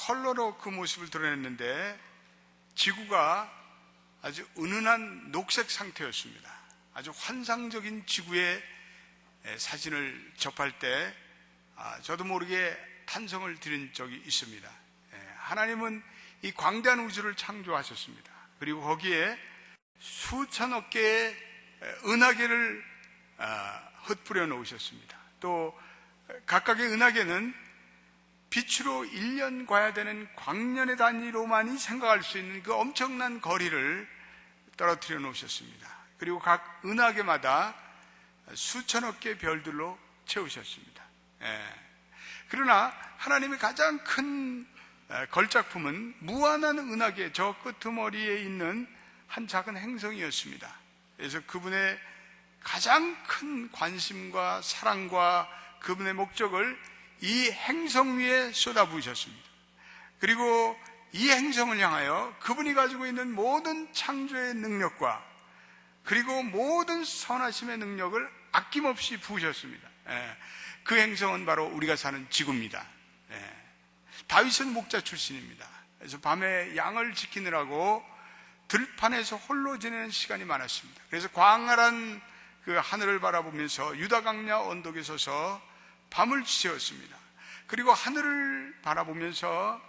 컬러로 그 모습을 드러냈는데 지구가 아주 은은한 녹색 상태였습니다. 아주 환상적인 지구의 사진을 접할 때 저도 모르게 탄성을 드린 적이 있습니다. 하나님은 이 광대한 우주를 창조하셨습니다. 그리고 거기에 수천억 개의 은하계를 흩뿌려 놓으셨습니다. 또 각각의 은하계는 빛으로 1년 가야 되는 광년의 단위로만이 생각할 수 있는 그 엄청난 거리를 떨어뜨려 놓으셨습니다. 그리고 각 은하계마다 수천억 개의 별들로 채우셨습니다. 그러나 하나님의 가장 큰 걸작품은 무한한 은하계 저 끄트머리에 있는 한 작은 행성이었습니다. 그래서 그분의 가장 큰 관심과 사랑과 그분의 목적을 이 행성 위에 쏟아부으셨습니다. 그리고 이 행성을 향하여 그분이 가지고 있는 모든 창조의 능력과 그리고 모든 선하심의 능력을 아낌없이 부으셨습니다. 그 행성은 바로 우리가 사는 지구입니다. 다윗은 목자 출신입니다. 그래서 밤에 양을 지키느라고 들판에서 홀로 지내는 시간이 많았습니다. 그래서 광활한 그 하늘을 바라보면서 유다 강야 언덕에 서서 밤을 지새웠습니다. 그리고 하늘을 바라보면서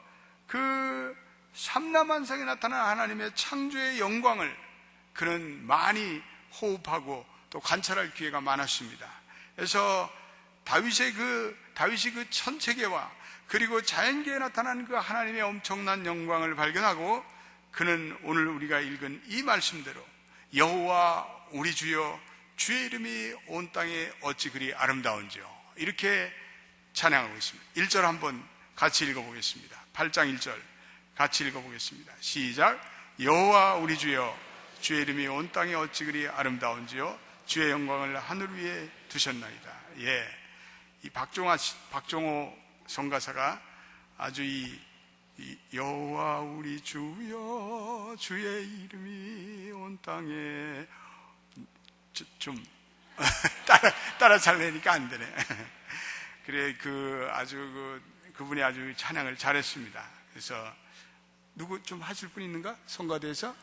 그 삼라만상에 나타난 하나님의 창조의 영광을 그는 많이 호흡하고 또 관찰할 기회가 많았습니다. 그래서 다윗이 그 천체계와 그리고 자연계에 나타난 그 하나님의 엄청난 영광을 발견하고 그는 오늘 우리가 읽은 이 말씀대로 여호와 우리 주여 주의 이름이 온 땅에 어찌 그리 아름다운지요 이렇게 찬양하고 있습니다. 1절 한번 같이 읽어보겠습니다. 8장 1절 같이 읽어보겠습니다. 시작. 여호와 우리 주여 주의 이름이 온 땅에 어찌 그리 아름다운지요 주의 영광을 하늘 위에 두셨나이다. 이 박종호 성가사가 아주 이 여호와 우리 주여 주의 이름이 온 땅에 좀 따라 잘내니까 안 되네. 그래 그분이 아주 찬양을 잘했습니다. 그래서 누구 좀 하실 분 있는가? 성가대에서?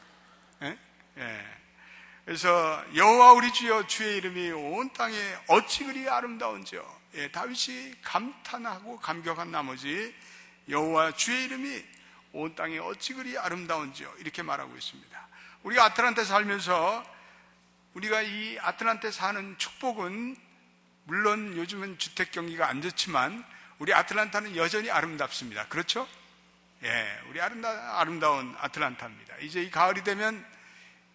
그래서 여호와 우리 주여 주의 이름이 온 땅에 어찌 그리 아름다운지요. 다윗이 감탄하고 감격한 나머지 여호와 주의 이름이 온 땅에 어찌 그리 아름다운지요 이렇게 말하고 있습니다. 우리가 아틀란타에 살면서 우리가 이 아틀란타에 사는 축복은 물론 요즘은 주택 경기가 안 좋지만 우리 아틀란타는 여전히 아름답습니다. 그렇죠? 우리 아름다운 아틀란타입니다. 이제 이 가을이 되면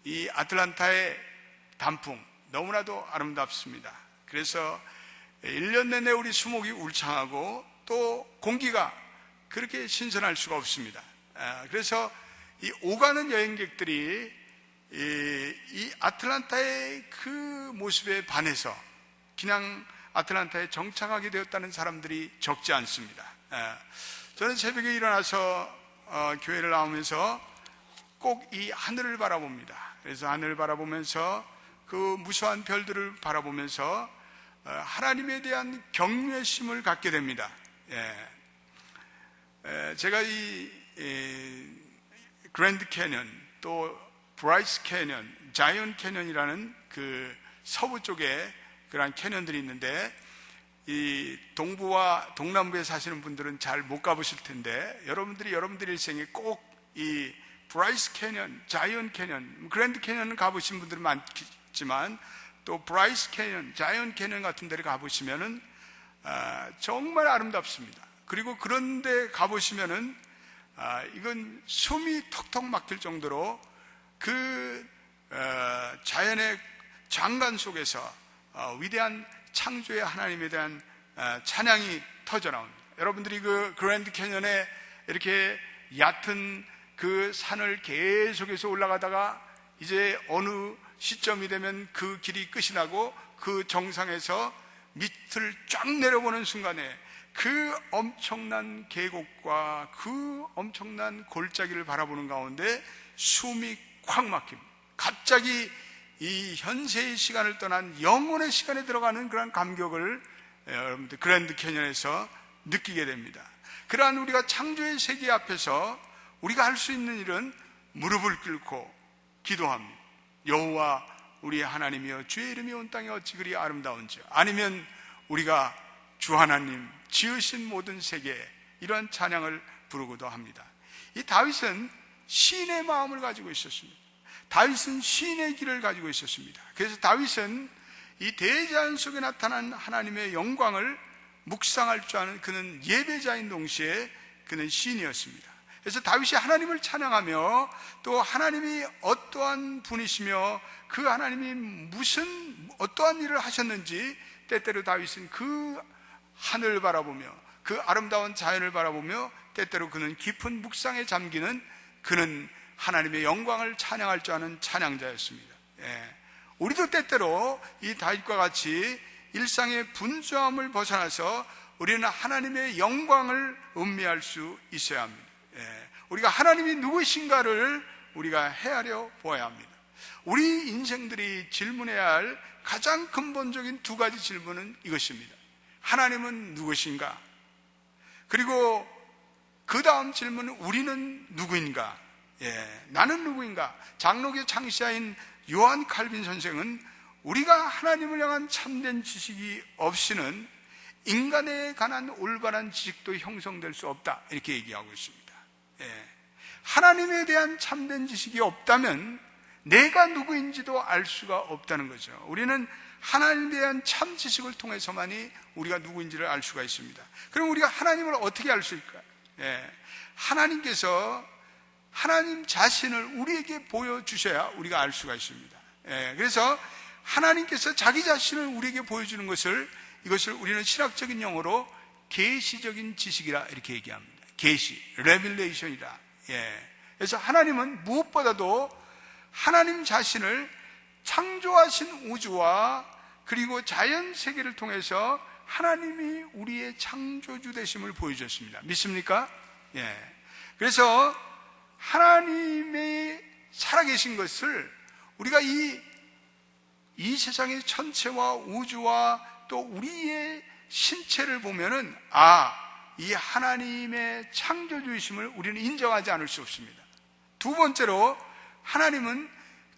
이 아틀란타의 단풍 너무나도 아름답습니다. 그래서 1년 내내 우리 수목이 울창하고 또 공기가 그렇게 신선할 수가 없습니다. 그래서 이 오가는 여행객들이 이 아틀란타의 그 모습에 반해서 그냥 아틀란타에 정착하게 되었다는 사람들이 적지 않습니다. 저는 새벽에 일어나서 교회를 나오면서 꼭 이 하늘을 바라봅니다. 그래서 하늘을 바라보면서 그 무수한 별들을 바라보면서 하나님에 대한 경외심을 갖게 됩니다. 제가 이 그랜드 캐년 또 브라이스 캐년, 자이언 캐년이라는 그 서부 쪽에 그런 캐년들이 있는데 이 동부와 동남부에 사시는 분들은 잘 못 가보실 텐데 여러분들이 일생에 꼭 이 브라이스 캐년, 자이언 캐년, 그랜드 캐년은 가보신 분들은 많지만 또 브라이스 캐년, 자이언 캐년 같은 데를 가보시면은 정말 아름답습니다. 그리고 그런 데 가보시면은 이건 숨이 턱턱 막힐 정도로 그 자연의 장관 속에서 위대한 창조의 하나님에 대한 찬양이 터져나옵니다. 여러분들이 그 그랜드 캐년에 이렇게 얕은 그 산을 계속해서 올라가다가 이제 어느 시점이 되면 그 길이 끝이 나고 그 정상에서 밑을 쫙 내려보는 순간에 그 엄청난 계곡과 그 엄청난 골짜기를 바라보는 가운데 숨이 콱 막힙니다. 갑자기 이 현세의 시간을 떠난 영혼의 시간에 들어가는 그런 감격을 여러분들 그랜드 캐년에서 느끼게 됩니다. 그러한 우리가 창조의 세계 앞에서 우리가 할 수 있는 일은 무릎을 꿇고 기도합니다. 여호와 우리 하나님이여 주의 이름이 온 땅에 어찌 그리 아름다운지, 아니면 우리가 주 하나님 지으신 모든 세계, 이러한 찬양을 부르고도 합니다. 이 다윗은 시인의 마음을 가지고 있었습니다. 다윗은 시인의 길을 가지고 있었습니다. 그래서 다윗은 이 대자연 속에 나타난 하나님의 영광을 묵상할 줄 아는 그는 예배자인 동시에 그는 시인이었습니다. 그래서 다윗이 하나님을 찬양하며 또 하나님이 어떠한 분이시며 그 하나님이 어떠한 일을 하셨는지 때때로 다윗은 그 하늘을 바라보며 그 아름다운 자연을 바라보며 때때로 그는 깊은 묵상에 잠기는, 그는 하나님의 영광을 찬양할 줄 아는 찬양자였습니다. 우리도 때때로 이 다윗과 같이 일상의 분주함을 벗어나서 우리는 하나님의 영광을 음미할 수 있어야 합니다. 우리가 하나님이 누구신가를 우리가 헤아려 보아야 합니다. 우리 인생들이 질문해야 할 가장 근본적인 두 가지 질문은 이것입니다. 하나님은 누구신가? 그리고 그 다음 질문은 우리는 누구인가? 나는 누구인가? 장로교 창시자인 요한 칼빈 선생은 우리가 하나님을 향한 참된 지식이 없이는 인간에 관한 올바른 지식도 형성될 수 없다, 이렇게 얘기하고 있습니다. 하나님에 대한 참된 지식이 없다면 내가 누구인지도 알 수가 없다는 거죠. 우리는 하나님에 대한 참 지식을 통해서만이 우리가 누구인지를 알 수가 있습니다. 그럼 우리가 하나님을 어떻게 알 수 있을까요? 하나님께서 하나님 자신을 우리에게 보여주셔야 우리가 알 수가 있습니다. 그래서 하나님께서 자기 자신을 우리에게 보여주는 이것을 우리는 신학적인 용어로 계시적인 지식이라 이렇게 얘기합니다. 계시, 레빌레이션이라. 그래서 하나님은 무엇보다도 하나님 자신을 창조하신 우주와 그리고 자연 세계를 통해서 하나님이 우리의 창조주 되심을 보여주셨습니다. 믿습니까? 그래서 하나님의 살아계신 것을 우리가 이 세상의 천체와 우주와 또 우리의 신체를 보면은 이 하나님의 창조주이심을 우리는 인정하지 않을 수 없습니다. 두 번째로 하나님은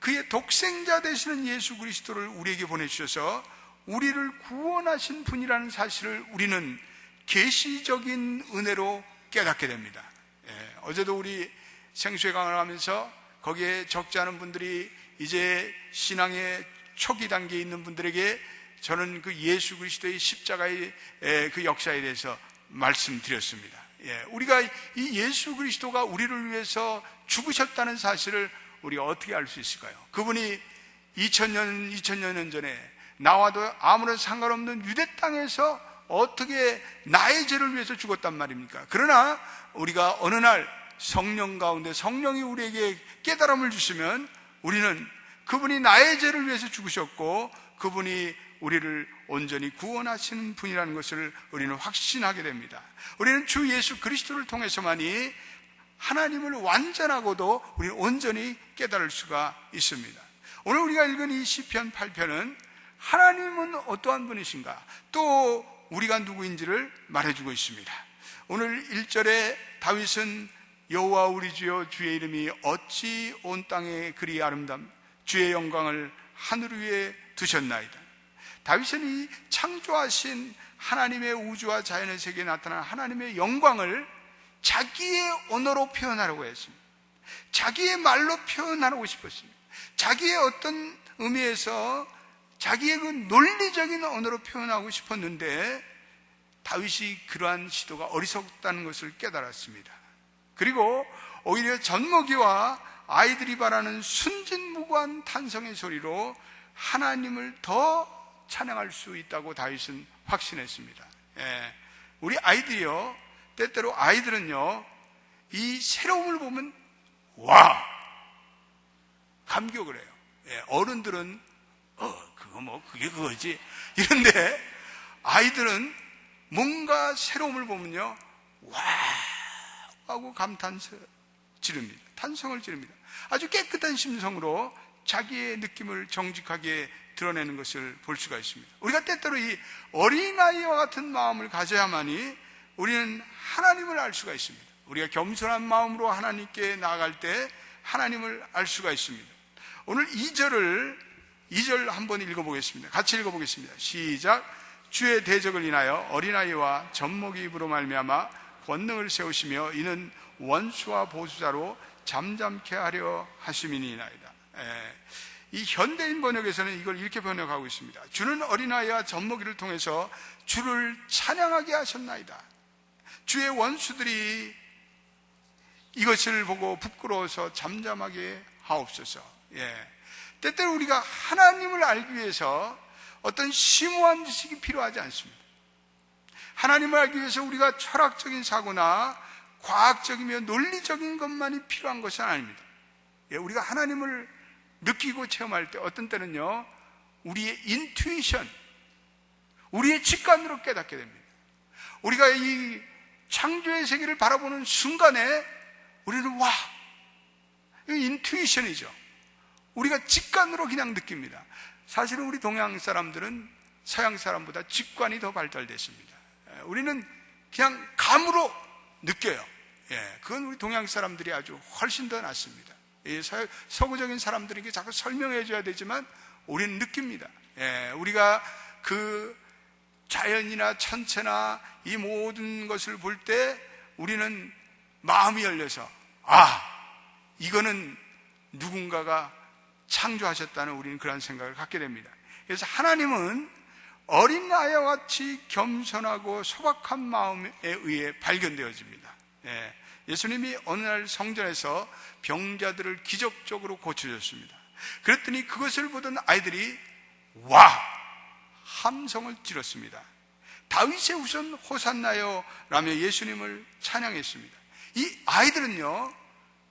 그의 독생자 되시는 예수 그리스도를 우리에게 보내주셔서 우리를 구원하신 분이라는 사실을 우리는 계시적인 은혜로 깨닫게 됩니다. 어제도 우리 생수의 강을 하면서 거기에 적지 않은 분들이 이제 신앙의 초기 단계에 있는 분들에게 저는 그 예수 그리스도의 십자가의 그 역사에 대해서 말씀드렸습니다. 우리가 이 예수 그리스도가 우리를 위해서 죽으셨다는 사실을 우리가 어떻게 알 수 있을까요? 그분이 2000년 전에 나와도 아무런 상관없는 유대 땅에서 어떻게 나의 죄를 위해서 죽었단 말입니까? 그러나 우리가 어느 날 성령 가운데 성령이 우리에게 깨달음을 주시면 우리는 그분이 나의 죄를 위해서 죽으셨고 그분이 우리를 온전히 구원하시는 분이라는 것을 우리는 확신하게 됩니다. 우리는 주 예수 그리스도를 통해서만이 하나님을 완전하고도 우리는 온전히 깨달을 수가 있습니다. 오늘 우리가 읽은 이 시편 8편은 하나님은 어떠한 분이신가, 또 우리가 누구인지를 말해주고 있습니다. 오늘 1절에 다윗은 여호와 우리 주여 주의 이름이 어찌 온 땅에 그리 아름다움, 주의 영광을 하늘 위에 두셨나이다. 다윗은 이 창조하신 하나님의 우주와 자연의 세계에 나타난 하나님의 영광을 자기의 언어로 표현하려고 했습니다. 자기의 말로 표현하고 싶었습니다. 자기의 어떤 의미에서 자기의 그 논리적인 언어로 표현하고 싶었는데 다윗이 그러한 시도가 어리석다는 것을 깨달았습니다. 그리고 오히려 젖먹이와 아이들이 바라는 순진무구한 탄성의 소리로 하나님을 더 찬양할 수 있다고 다윗은 확신했습니다. 우리 아이들이요, 때때로 아이들은요, 이 새로움을 보면 와! 감격을 해요. 어른들은 그게 그거지 이런데 아이들은 뭔가 새로움을 보면요, 와! 하고 감탄을 지릅니다. 아주 깨끗한 심성으로 자기의 느낌을 정직하게 드러내는 것을 볼 수가 있습니다. 우리가 때때로 이 어린아이와 같은 마음을 가져야만이 우리는 하나님을 알 수가 있습니다. 우리가 겸손한 마음으로 하나님께 나아갈 때 하나님을 알 수가 있습니다. 오늘 2절 한번 읽어보겠습니다. 같이 읽어보겠습니다. 시작. 주의 대적을 인하여 어린아이와 젖먹이 입으로 말미암아 권능을 세우시며 이는 원수와 보수자로 잠잠케 하려 하심이니이나이다. 이 현대인 번역에서는 이걸 이렇게 번역하고 있습니다. 주는 어린아이와 젖먹이를 통해서 주를 찬양하게 하셨나이다. 주의 원수들이 이것을 보고 부끄러워서 잠잠하게 하옵소서. 때때로 우리가 하나님을 알기 위해서 어떤 심오한 지식이 필요하지 않습니다. 하나님을 알기 위해서 우리가 철학적인 사고나 과학적이며 논리적인 것만이 필요한 것은 아닙니다. 우리가 하나님을 느끼고 체험할 때 어떤 때는요, 우리의 인투이션, 우리의 직관으로 깨닫게 됩니다. 우리가 이 창조의 세계를 바라보는 순간에 우리는 와, 이거 인투이션이죠. 우리가 직관으로 그냥 느낍니다. 사실은 우리 동양 사람들은 서양 사람보다 직관이 더 발달됐습니다. 우리는 그냥 감으로 느껴요. 그건 우리 동양 사람들이 아주 훨씬 더 낫습니다. 서구적인 사람들에게 자꾸 설명해 줘야 되지만 우리는 느낍니다. 우리가 그 자연이나 천체나 이 모든 것을 볼 때 우리는 마음이 열려서 이거는 누군가가 창조하셨다는 우리는 그런 생각을 갖게 됩니다. 그래서 하나님은 어린 아이와 같이 겸손하고 소박한 마음에 의해 발견되어집니다. 예수님이 어느 날 성전에서 병자들을 기적적으로 고쳐줬습니다. 그랬더니 그것을 보던 아이들이 함성을 질렀습니다. 다윗의 후손 호산나요 라며 예수님을 찬양했습니다. 이 아이들은요,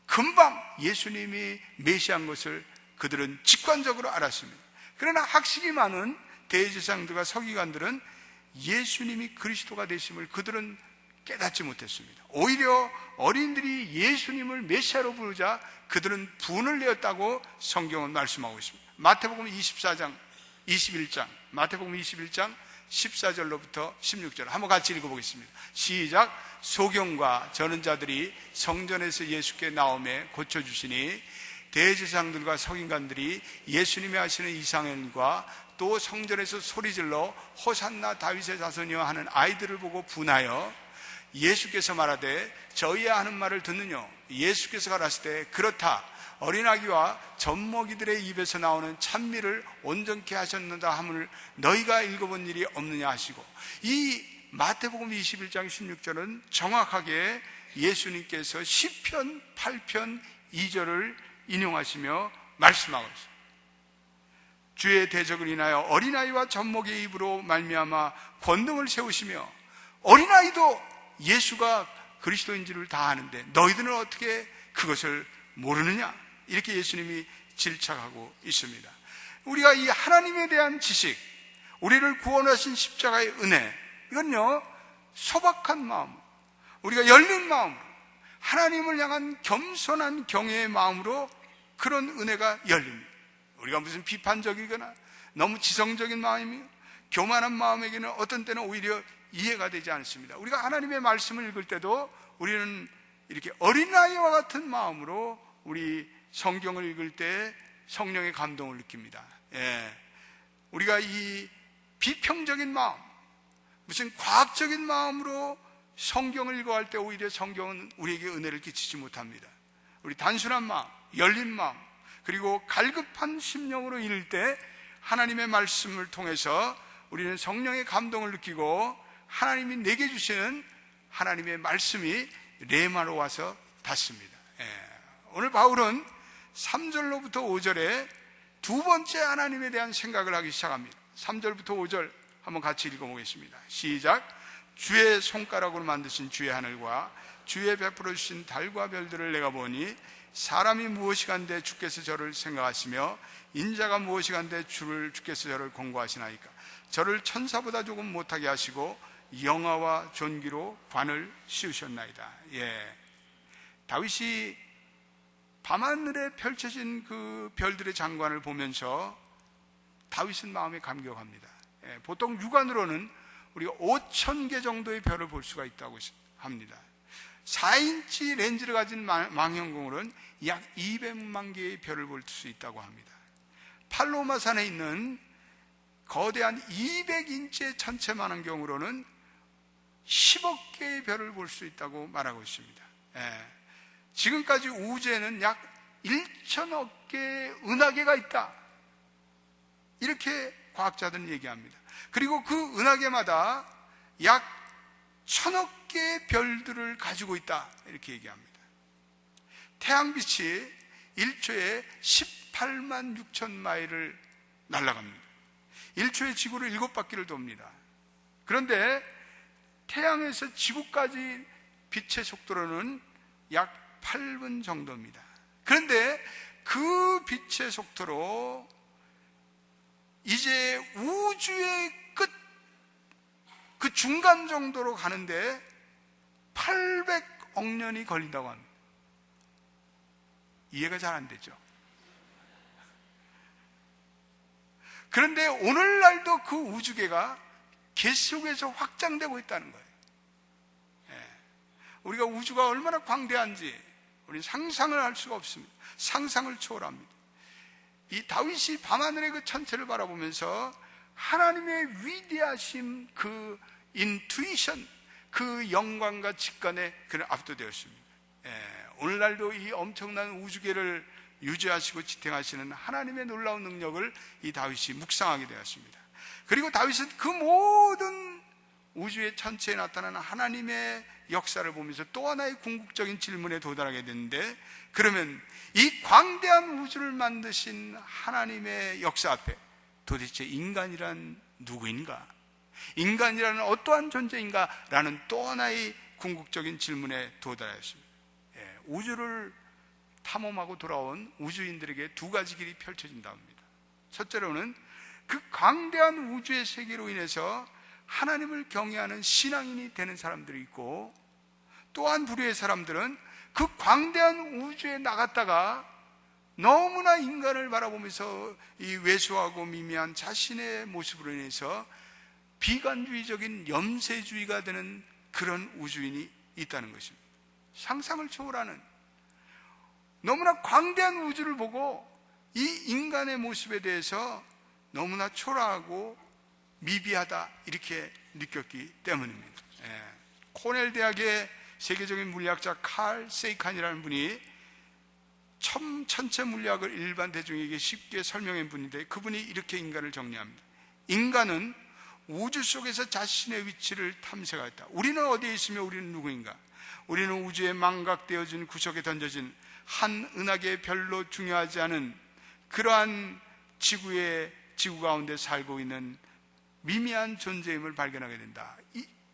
금방 예수님이 메시아인 것을 그들은 직관적으로 알았습니다. 그러나 학식이 많은 대제사장들과 서기관들은 예수님이 그리스도가 되심을 그들은 깨닫지 못했습니다. 오히려 어린이들이 예수님을 메시아로 부르자 그들은 분을 내었다고 성경은 말씀하고 있습니다. 마태복음 21장 14절로부터 16절 한번 같이 읽어보겠습니다. 시작. 소경과 저는 자들이 성전에서 예수께 나오매 고쳐주시니 대제사장들과 서기관들이 예수님이 하시는 이상행과 또 성전에서 소리질러 호산나 다윗의 자손이여 하는 아이들을 보고 분하여 예수께서 말하되 저희야 하는 말을 듣느뇨. 예수께서 가라사대 때 그렇다. 어린아기와 젖먹이들의 입에서 나오는 찬미를 온전케 하셨는다 함을 너희가 읽어본 일이 없느냐 하시고, 이 마태복음 21장 16절은 정확하게 예수님께서 시편 8편 2절을 인용하시며 말씀하고 있습니다. 주의 대적을 인하여 어린아이와 젖먹이의 입으로 말미암아 권능을 세우시며, 어린아이도 예수가 그리스도인지를 다 아는데 너희들은 어떻게 그것을 모르느냐, 이렇게 예수님이 질책하고 있습니다. 우리가 이 하나님에 대한 지식, 우리를 구원하신 십자가의 은혜, 이건요 소박한 마음, 우리가 열린 마음, 하나님을 향한 겸손한 경외의 마음으로 그런 은혜가 열립니다. 우리가 무슨 비판적이거나 너무 지성적인 마음이며 교만한 마음에게는 어떤 때는 오히려 이해가 되지 않습니다. 우리가 하나님의 말씀을 읽을 때도 우리는 이렇게 어린아이와 같은 마음으로 우리 성경을 읽을 때 성령의 감동을 느낍니다. 우리가 이 비평적인 마음, 무슨 과학적인 마음으로 성경을 읽어갈 때 오히려 성경은 우리에게 은혜를 끼치지 못합니다. 우리 단순한 마음, 열린 마음, 그리고 갈급한 심령으로 읽을 때 하나님의 말씀을 통해서 우리는 성령의 감동을 느끼고 하나님이 내게 주시는 하나님의 말씀이 레마로 와서 닿습니다. 오늘 바울은 3절로부터 5절에 두 번째 하나님에 대한 생각을 하기 시작합니다. 3절부터 5절 한번 같이 읽어보겠습니다. 시작. 주의 손가락으로 만드신 주의 하늘과 주의 베풀어 주신 달과 별들을 내가 보니 사람이 무엇이간데 주께서 저를 생각하시며 인자가 무엇이간데 주께서 저를 공고하시나이까. 저를 천사보다 조금 못하게 하시고 영화와 존귀로 관을 씌우셨나이다. 다윗이 밤하늘에 펼쳐진 그 별들의 장관을 보면서 다윗은 마음에 감격합니다. 보통 육안으로는 우리가 5,000개 정도의 별을 볼 수가 있다고 합니다. 4인치 렌즈를 가진 망원경으로는 약 200만 개의 별을 볼 수 있다고 합니다. 팔로마산에 있는 거대한 200인치의 천체 망원경으로는 10억 개의 별을 볼 수 있다고 말하고 있습니다. 지금까지 우주에는 약 1천억 개의 은하계가 있다, 이렇게 과학자들은 얘기합니다. 그리고 그 은하계마다 약 1,000억 개의 별들을 가지고 있다, 이렇게 얘기합니다. 태양빛이 1초에 18만 6천 마일을 날아갑니다. 1초에 지구를 7바퀴를 돕니다. 그런데 태양에서 지구까지 빛의 속도로는 약 8분 정도입니다. 그런데 그 빛의 속도로 이제 우주의 끝, 그 중간 정도로 가는데 800억 년이 걸린다고 합니다. 이해가 잘 안 되죠? 그런데 오늘날도 그 우주계가 계속해서 확장되고 있다는 거예요. 우리가 우주가 얼마나 광대한지 우리는 상상을 할 수가 없습니다. 상상을 초월합니다. 이 다윗이 밤하늘의 그 천체를 바라보면서 하나님의 위대하심, 그 인투이션, 그 영광과 직관에 그는 압도되었습니다. 오늘날도 이 엄청난 우주계를 유지하시고 지탱하시는 하나님의 놀라운 능력을 이 다윗이 묵상하게 되었습니다. 그리고 다윗은 그 모든 우주의 천체에 나타나는 하나님의 역사를 보면서 또 하나의 궁극적인 질문에 도달하게 되는데, 그러면 이 광대한 우주를 만드신 하나님의 역사 앞에 도대체 인간이란 누구인가? 인간이라는 어떠한 존재인가? 라는 또 하나의 궁극적인 질문에 도달하였습니다. 우주를 탐험하고 돌아온 우주인들에게 두 가지 길이 펼쳐진다 합니다. 첫째로는 그 광대한 우주의 세계로 인해서 하나님을 경외하는 신앙인이 되는 사람들이 있고, 또한 부류의 사람들은 그 광대한 우주에 나갔다가 너무나 인간을 바라보면서 이 왜소하고 미미한 자신의 모습으로 인해서 비관주의적인 염세주의가 되는 그런 우주인이 있다는 것입니다. 상상을 초월하는 너무나 광대한 우주를 보고 이 인간의 모습에 대해서 너무나 초라하고 미비하다, 이렇게 느꼈기 때문입니다. 코넬 대학의 세계적인 물리학자 칼 세이칸이라는 분이 천체 물리학을 일반 대중에게 쉽게 설명한 분인데, 그분이 이렇게 인간을 정리합니다. 인간은 우주 속에서 자신의 위치를 탐색하였다. 우리는 어디에 있으며 우리는 누구인가? 우리는 우주에 망각되어진 구석에 던져진 한 은하계의 별로 중요하지 않은 그러한 지구 가운데 살고 있는 미미한 존재임을 발견하게 된다.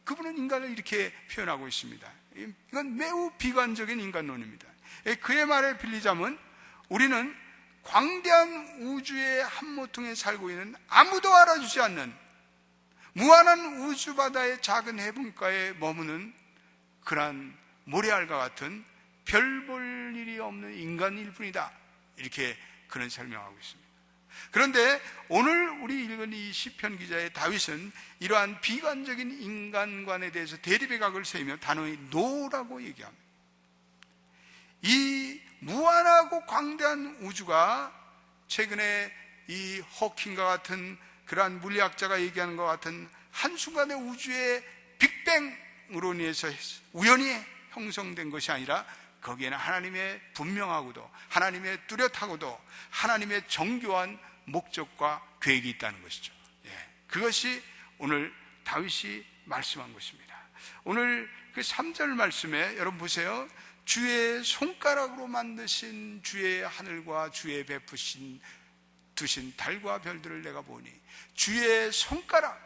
그분은 인간을 이렇게 표현하고 있습니다. 이건 매우 비관적인 인간론입니다. 그의 말에 빌리자면 우리는 광대한 우주의 한 모퉁이에 살고 있는 아무도 알아주지 않는 무한한 우주 바다의 작은 해변가에 머무는 그러한 모래알과 같은 별 볼 일이 없는 인간일 뿐이다, 이렇게 그는 설명하고 있습니다. 그런데 오늘 우리 읽은 이 시편 기자의 다윗은 이러한 비관적인 인간관에 대해서 대립의 각을 세우며 단호히 노라고 얘기합니다. 이 무한하고 광대한 우주가 최근에 이 호킹과 같은 그러한 물리학자가 얘기하는 것 같은 한순간의 우주의 빅뱅으로 인해서 우연히 형성된 것이 아니라 거기에는 하나님의 분명하고도 하나님의 뚜렷하고도 하나님의 정교한 목적과 계획이 있다는 것이죠. 그것이 오늘 다윗이 말씀한 것입니다. 오늘 그 3절 말씀에 여러분 보세요. 주의 손가락으로 만드신 주의 하늘과 주의 베푸신 두신 달과 별들을 내가 보니, 주의 손가락.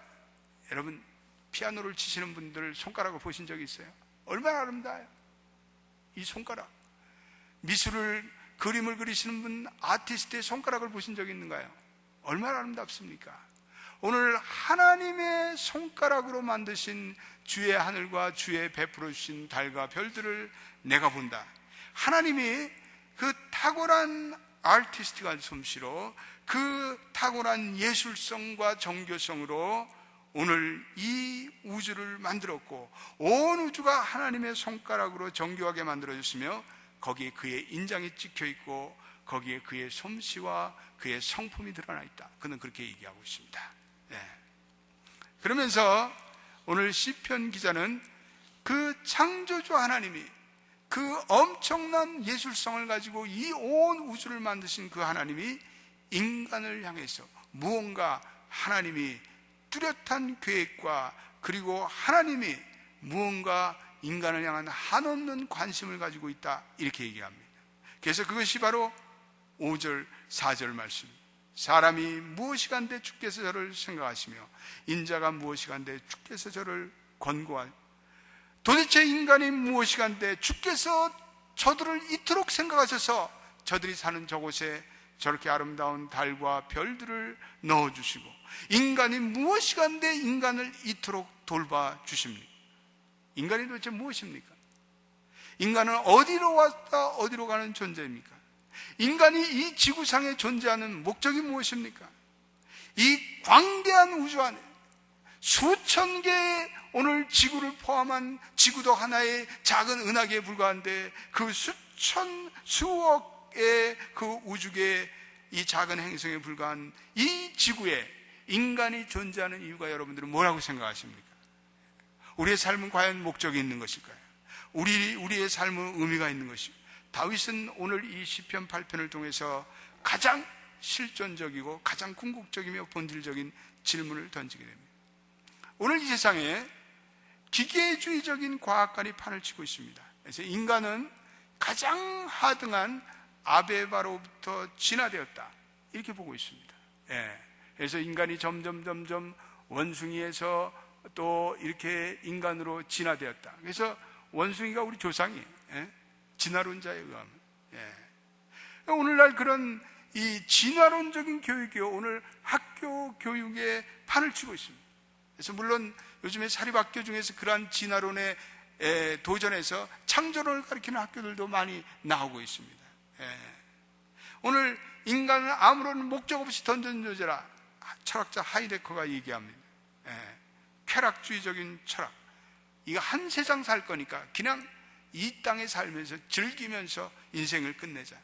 여러분 피아노를 치시는 분들 손가락을 보신 적이 있어요? 얼마나 아름다워요, 이 손가락. 그림을 그리시는 분, 아티스트의 손가락을 보신 적이 있는가요? 얼마나 아름답습니까? 오늘 하나님의 손가락으로 만드신 주의 하늘과 주의 베풀어 주신 달과 별들을 내가 본다. 하나님이 그 탁월한 아티스트가 솜씨로 그 탁월한 예술성과 정교성으로 오늘 이 우주를 만들었고 온 우주가 하나님의 손가락으로 정교하게 만들어졌으며 거기에 그의 인장이 찍혀 있고 거기에 그의 솜씨와 그의 성품이 드러나 있다. 그는 그렇게 얘기하고 있습니다. 그러면서 오늘 시편 기자는 그 창조주 하나님이 그 엄청난 예술성을 가지고 이 온 우주를 만드신 그 하나님이 인간을 향해서 무언가 하나님이 뚜렷한 계획과 그리고 하나님이 무언가 인간을 향한 한없는 관심을 가지고 있다, 이렇게 얘기합니다. 그래서 그것이 바로 5절 4절 말씀, 사람이 무엇이간데 주께서 저를 생각하시며 인자가 무엇이간데 주께서 저를 권고하시며, 도대체 인간이 무엇이간데 주께서 저들을 이토록 생각하셔서 저들이 사는 저곳에 저렇게 아름다운 달과 별들을 넣어주시고, 인간이 무엇이간데 인간을 이토록 돌봐주십니까? 인간이 도대체 무엇입니까? 인간은 어디로 왔다 어디로 가는 존재입니까? 인간이 이 지구상에 존재하는 목적이 무엇입니까? 이 광대한 우주 안에 수천 개의 오늘 지구를 포함한 지구도 하나의 작은 은하계에 불과한데 그 수천 수억의 그 우주계의 이 작은 행성에 불과한 이 지구에 인간이 존재하는 이유가 여러분들은 뭐라고 생각하십니까? 우리의 삶은 과연 목적이 있는 것일까요? 우리의 삶은 의미가 있는 것일까요? 다윗은 오늘 이 시편 8편을 통해서 가장 실존적이고 가장 궁극적이며 본질적인 질문을 던지게 됩니다. 오늘 이 세상에 기계주의적인 과학관이 판을 치고 있습니다. 그래서 인간은 가장 하등한 아베바로부터 진화되었다, 이렇게 보고 있습니다. 그래서 인간이 점점 원숭이에서 또 이렇게 인간으로 진화되었다. 그래서 원숭이가 우리 조상이에요. 진화론자에 의하면. 오늘날 그런 이 진화론적인 교육이 오늘 학교 교육에 판을 치고 있습니다. 그래서 물론 요즘에 사립학교 중에서 그러한 진화론에 도전해서 창조론을 가르치는 학교들도 많이 나오고 있습니다. 오늘 인간은 아무런 목적 없이 던져줘라, 철학자 하이데커가 얘기합니다. 쾌락주의적인 철학, 이거 한 세상 살 거니까 그냥 이 땅에 살면서 즐기면서 인생을 끝내자.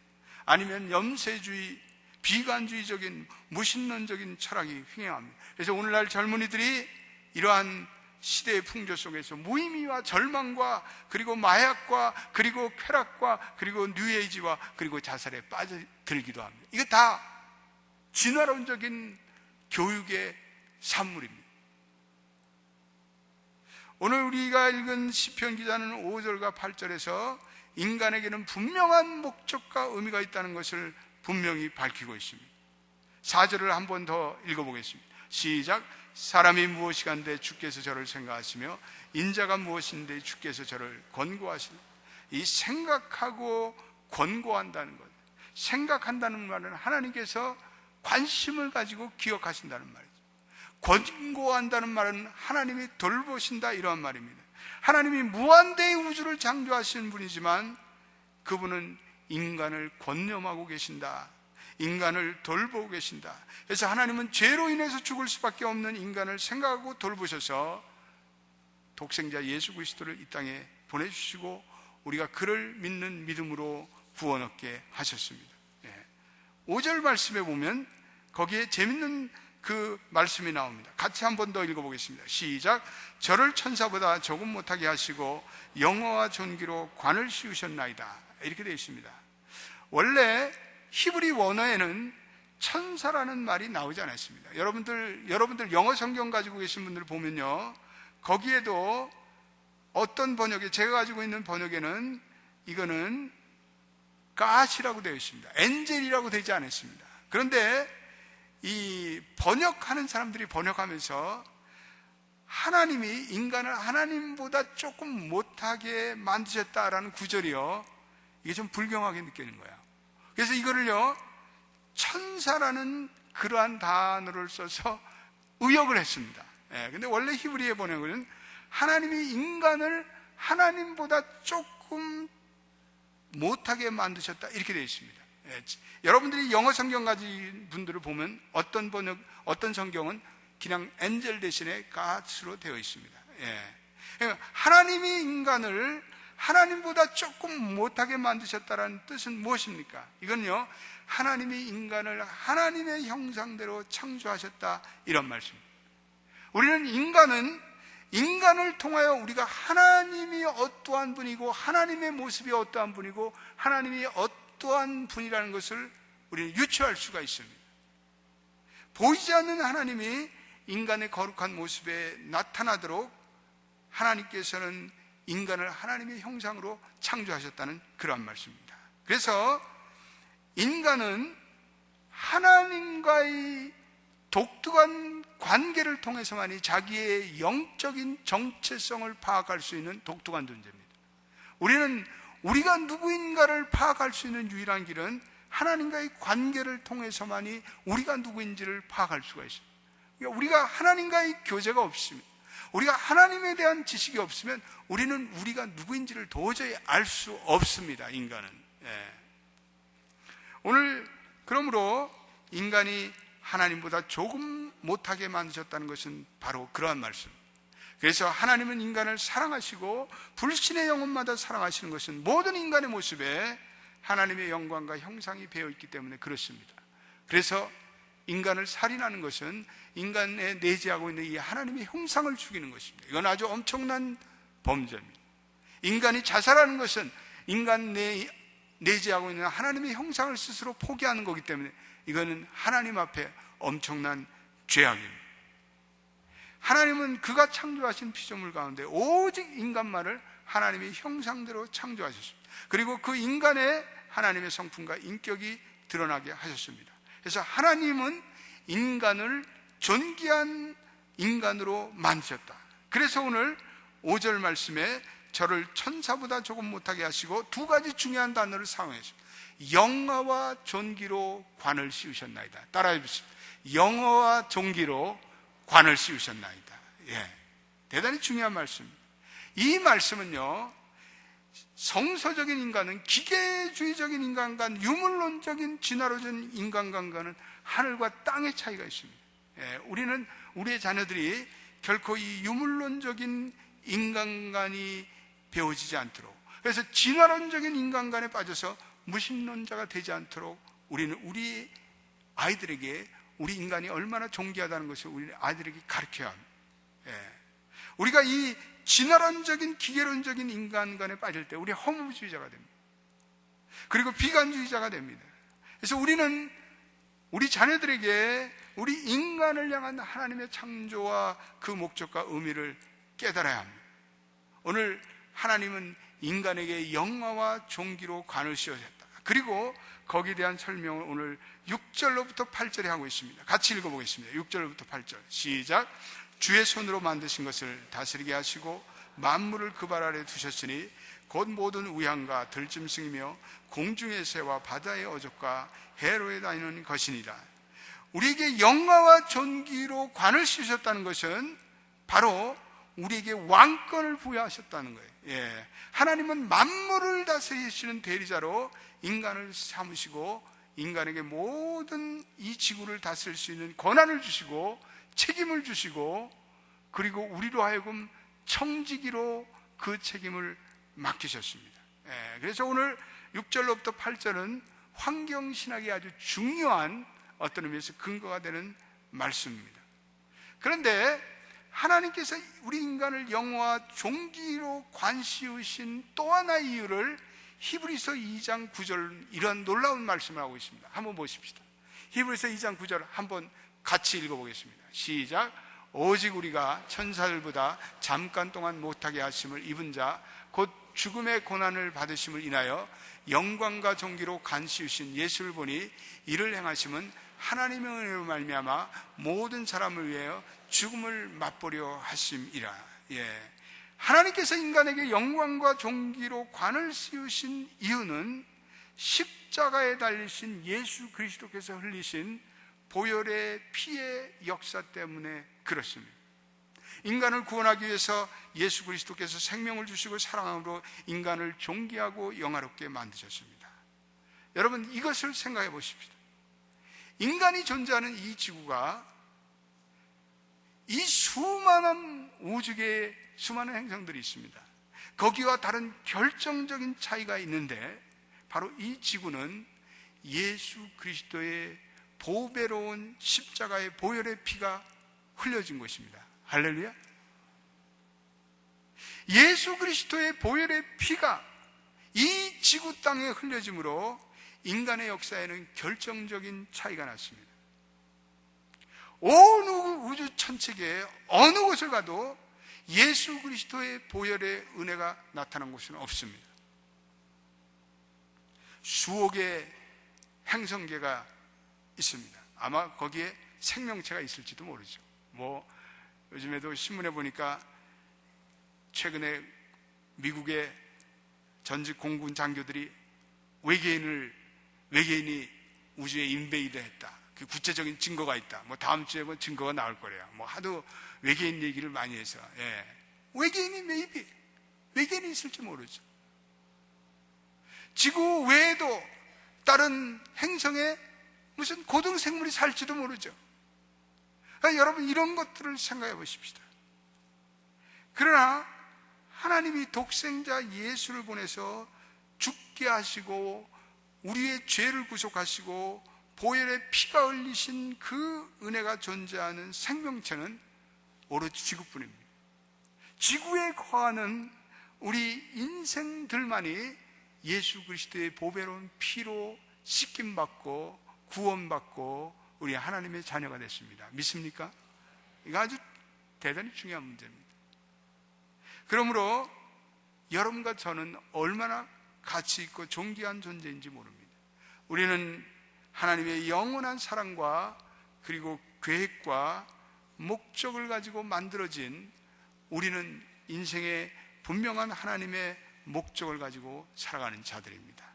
아니면 염세주의, 비관주의적인 무신론적인 철학이 횡행합니다. 그래서 오늘날 젊은이들이 이러한 시대의 풍조 속에서 무의미와 절망과 그리고 마약과 그리고 쾌락과 그리고 뉴에이지와 그리고 자살에 빠져들기도 합니다. 이거 다 진화론적인 교육의 산물입니다. 오늘 우리가 읽은 시편 기자는 5절과 8절에서 인간에게는 분명한 목적과 의미가 있다는 것을 분명히 밝히고 있습니다. 4절을 한 번 더 읽어보겠습니다. 시작. 사람이 무엇이간데 주께서 저를 생각하시며 인자가 무엇인데 주께서 저를 권고하시며. 이 생각하고 권고한다는 것, 생각한다는 말은 하나님께서 관심을 가지고 기억하신다는 말이죠. 권고한다는 말은 하나님이 돌보신다, 이러한 말입니다. 하나님이 무한대의 우주를 창조하신 분이지만 그분은 인간을 권념하고 계신다, 인간을 돌보고 계신다. 그래서 하나님은 죄로 인해서 죽을 수밖에 없는 인간을 생각하고 돌보셔서 독생자 예수 그리스도를 이 땅에 보내주시고 우리가 그를 믿는 믿음으로 구원 얻게 하셨습니다. 5절 말씀에 보면 거기에 재밌는 그 말씀이 나옵니다. 같이 한 번 더 읽어보겠습니다. 시작. 저를 천사보다 조금 못하게 하시고 영어와 존귀로 관을 씌우셨나이다, 이렇게 되어 있습니다. 원래 히브리 원어에는 천사라는 말이 나오지 않았습니다. 여러분들 영어 성경 가지고 계신 분들 보면요, 거기에도 어떤 번역에, 제가 가지고 있는 번역에는 이거는 가시라고 되어 있습니다. 엔젤이라고 되지 않았습니다. 그런데 이 번역하는 사람들이 번역하면서 하나님이 인간을 하나님보다 조금 못하게 만드셨다라는 구절이요, 이게 좀 불경하게 느껴지는 거예요. 그래서 이거를요, 천사라는 그러한 단어를 써서 의역을 했습니다. 근데 원래 히브리의 번역은 하나님이 인간을 하나님보다 조금 못하게 만드셨다, 이렇게 되어 있습니다. 여러분들이 영어 성경 가진 분들을 보면 어떤 성경은 그냥 엔젤 대신에 갓으로 되어 있습니다. 그러니까 하나님이 인간을 하나님보다 조금 못하게 만드셨다는 뜻은 무엇입니까? 이건요, 하나님이 인간을 하나님의 형상대로 창조하셨다, 이런 말씀입니다. 우리는 인간을 통하여 우리가 하나님이 어떠한 분이고 하나님의 모습이 어떠한 분이고 하나님이 어떠한 분이라는 것을 우리는 유추할 수가 있습니다. 보이지 않는 하나님이 인간의 거룩한 모습에 나타나도록 하나님께서는 인간을 하나님의 형상으로 창조하셨다는 그러한 말씀입니다. 그래서 인간은 하나님과의 독특한 관계를 통해서만이 자기의 영적인 정체성을 파악할 수 있는 독특한 존재입니다. 우리가 누구인가를 파악할 수 있는 유일한 길은 하나님과의 관계를 통해서만이 우리가 누구인지를 파악할 수가 있습니다. 그러니까 우리가 하나님과의 교제가 없으면, 우리가 하나님에 대한 지식이 없으면 우리는 우리가 누구인지를 도저히 알 수 없습니다. 인간은. 오늘 그러므로 인간이 하나님보다 조금 못하게 만드셨다는 것은 바로 그러한 말씀. 그래서 하나님은 인간을 사랑하시고 불신의 영혼마다 사랑하시는 것은 모든 인간의 모습에 하나님의 영광과 형상이 배어있기 때문에 그렇습니다. 그래서 인간을 살인하는 것은 인간에 내재하고 있는 이 하나님의 형상을 죽이는 것입니다. 이건 아주 엄청난 범죄입니다. 인간이 자살하는 것은 인간 내재하고 있는 하나님의 형상을 스스로 포기하는 거기 때문에 이거는 하나님 앞에 엄청난 죄악입니다. 하나님은 그가 창조하신 피조물 가운데 오직 인간만을 하나님의 형상대로 창조하셨습니다. 그리고 그 인간의 하나님의 성품과 인격이 드러나게 하셨습니다. 그래서 하나님은 인간을 존귀한 인간으로 만드셨다. 그래서 오늘 5절 말씀에 저를 천사보다 조금 못하게 하시고 두 가지 중요한 단어를 사용했습니다. 영화와 존귀로 관을 씌우셨나이다. 따라해 보십시오. 영화와 존귀로 관을 씌우셨나이다. 대단히 중요한 말씀입니다. 이 말씀은요, 성서적인 인간은 기계주의적인 인간과 유물론적인 진화론적인 인간과는 하늘과 땅의 차이가 있습니다. 우리는 우리의 자녀들이 결코 이 유물론적인 인간관이 배워지지 않도록, 그래서 진화론적인 인간관에 빠져서 무신론자가 되지 않도록 우리는 우리 아이들에게 우리 인간이 얼마나 존귀하다는 것을 우리 아이들에게 가르쳐야 합니다. 우리가 이 진화론적인 기계론적인 인간관에 빠질 때 우리 허무주의자가 됩니다. 그리고 비관주의자가 됩니다. 그래서 우리는 우리 자녀들에게 우리 인간을 향한 하나님의 창조와 그 목적과 의미를 깨달아야 합니다. 오늘 하나님은 인간에게 영화와 존귀로 관을 씌우셨다. 그리고 거기에 대한 설명을 오늘 6절로부터 8절에 하고 있습니다. 같이 읽어보겠습니다. 6절로부터 8절 시작. 주의 손으로 만드신 것을 다스리게 하시고 만물을 그 발 아래 두셨으니 곧 모든 우양과 들짐승이며 공중의 새와 바다의 어족과 해로에 다니는 것이니라. 우리에게 영화와 존귀로 관을 씌우셨다는 것은 바로 우리에게 왕권을 부여하셨다는 거예요. 하나님은 만물을 다스리시는 대리자로 인간을 삼으시고 인간에게 모든 이 지구를 다스릴 수 있는 권한을 주시고 책임을 주시고, 그리고 우리로 하여금 청지기로 그 책임을 맡기셨습니다. 그래서 오늘 6절로부터 8절은 환경신학의 아주 중요한 어떤 의미에서 근거가 되는 말씀입니다. 그런데 하나님께서 우리 인간을 영화와 존귀로 관씌우신 또 하나의 이유를 히브리서 2장 9절 이런 놀라운 말씀을 하고 있습니다. 한번 보십시다. 히브리서 2장 9절 한번 같이 읽어보겠습니다. 시작. 오직 우리가 천사들보다 잠깐 동안 못하게 하심을 입은 자 곧 죽음의 고난을 받으심을 인하여 영광과 존귀로 간씌우신 예수를 보니 이를 행하심은 하나님의 은혜로 말미암아 모든 사람을 위하여 죽음을 맛보려 하심이라. 하나님께서 인간에게 영광과 존귀로 관을 씌우신 이유는 십자가에 달리신 예수 그리스도께서 흘리신 보혈의 피의 역사 때문에 그렇습니다. 인간을 구원하기 위해서 예수 그리스도께서 생명을 주시고 사랑함으로 인간을 존귀하고 영화롭게 만드셨습니다. 여러분, 이것을 생각해 보십시오. 인간이 존재하는 이 지구가 이 수많은 우주계에 수많은 행성들이 있습니다. 거기와 다른 결정적인 차이가 있는데 바로 이 지구는 예수 그리스도의 보배로운 십자가의 보혈의 피가 흘려진 것입니다. 할렐루야. 예수 그리스도의 보혈의 피가 이 지구 땅에 흘려짐으로 인간의 역사에는 결정적인 차이가 났습니다. 온 우주 천체계에 어느 곳을 가도 예수 그리스도의 보혈의 은혜가 나타난 곳은 없습니다. 수억의 행성계가 있습니다. 아마 거기에 생명체가 있을지도 모르죠. 요즘에도 신문에 보니까 최근에 미국의 전직 공군 장교들이 외계인이 우주에 인베이드 했다. 그 구체적인 증거가 있다. 다음 주에 증거가 나올 거래요. 하도 외계인 얘기를 많이 해서, 외계인이 있을지 모르죠. 지구 외에도 다른 행성에 무슨 고등생물이 살지도 모르죠. 여러분, 이런 것들을 생각해 보십시다. 그러나 하나님이 독생자 예수를 보내서 죽게 하시고 우리의 죄를 구속하시고 보혈의 피가 흘리신 그 은혜가 존재하는 생명체는 오로지 지구뿐입니다. 지구에 거하는 우리 인생들만이 예수 그리스도의 보배로운 피로 씻김받고 구원받고 우리 하나님의 자녀가 됐습니다. 믿습니까? 이거 아주 대단히 중요한 문제입니다. 그러므로 여러분과 저는 얼마나 가치 있고 존귀한 존재인지 모릅니다. 우리는 하나님의 영원한 사랑과 그리고 계획과 목적을 가지고 만들어진, 우리는 인생의 분명한 하나님의 목적을 가지고 살아가는 자들입니다.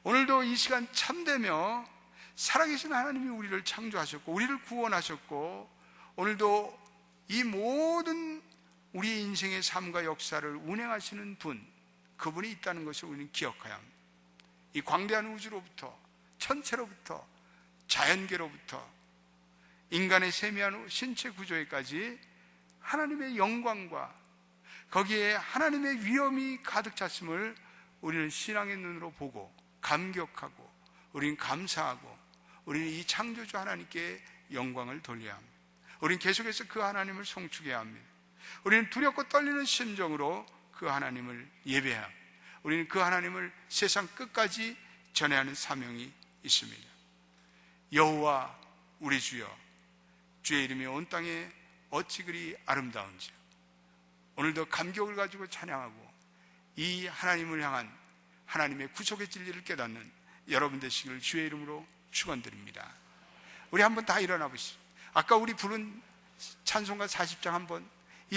오늘도 이 시간 참되며 살아계신 하나님이 우리를 창조하셨고 우리를 구원하셨고 오늘도 이 모든 우리 인생의 삶과 역사를 운행하시는 분, 그분이 있다는 것을 우리는 기억해야 합니다. 이 광대한 우주로부터, 천체로부터, 자연계로부터 인간의 세미한 신체 구조에까지 하나님의 영광과 거기에 하나님의 위엄이 가득 찼음을 우리는 신앙의 눈으로 보고 감격하고 우리는 감사하고 우리는 이 창조주 하나님께 영광을 돌려야 합니다. 우리는 계속해서 그 하나님을 송축해야 합니다. 우리는 두렵고 떨리는 심정으로 그 하나님을 예배해야 합니다. 우리는 그 하나님을 세상 끝까지 전해야 하는 사명이 있습니다. 여호와 우리 주여, 주의 이름이 온 땅에 어찌 그리 아름다운지 오늘도 감격을 가지고 찬양하고 이 하나님을 향한 하나님의 구속의 진리를 깨닫는 여러분 되시기를 주의 이름으로 축원드립니다. 우리 한번 다 일어나 보시죠. 아까 우리 부른 찬송가 40장 한번